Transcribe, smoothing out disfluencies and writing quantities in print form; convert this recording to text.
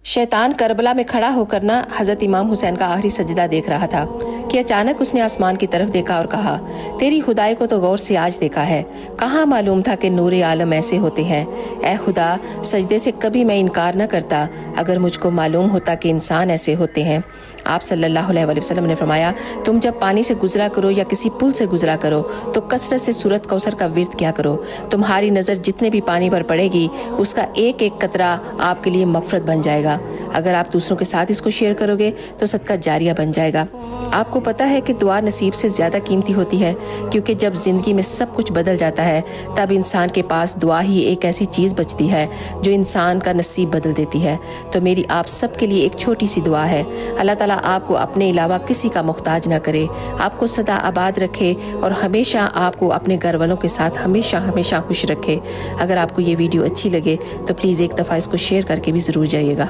शैतान करबला में खड़ा होकर ना हजरत इमाम हुसैन का आखिरी सजदा देख रहा था कि अचानक उसने आसमान की तरफ देखा और कहा, तेरी खुदाई को तो गौर से आज देखा है, कहाँ मालूम था कि नूरे आलम ऐसे होते हैं। ऐ खुदा, सजदे से कभी मैं इनकार न करता अगर मुझको मालूम होता कि इंसान ऐसे होते हैं। आप सल्लल्लाहु अलैहि वसल्लम ने फरमाया, तुम जब पानी से गुजरा करो या किसी पुल से गुजरा करो तो कसरत से सूरत कौसर का विर्द किया करो। तुम्हारी नज़र जितने भी पानी पर पड़ेगी उसका एक एक कतरा आपके लिए मगफरत बन जाएगा। अगर आप दूसरों के साथ इसको शेयर करोगे तो सदका जारिया बन जाएगा। आपको पता है कि दुआ नसीब से ज़्यादा कीमती होती है, क्योंकि जब ज़िंदगी में सब कुछ बदल जाता है तब इंसान के पास दुआ ही एक ऐसी चीज़ बचती है जो इंसान का नसीब बदल देती है। तो मेरी आप सब के लिए एक छोटी सी दुआ है, अल्लाह ताला आपको अपने अलावा किसी का मोहताज ना करे, आपको सदा आबाद रखे और हमेशा आपको अपने घर वालों के साथ हमेशा हमेशा खुश रखे। अगर आपको ये वीडियो अच्छी लगे तो प्लीज़ एक दफ़ा इसको शेयर करके भी ज़रूर जाइएगा।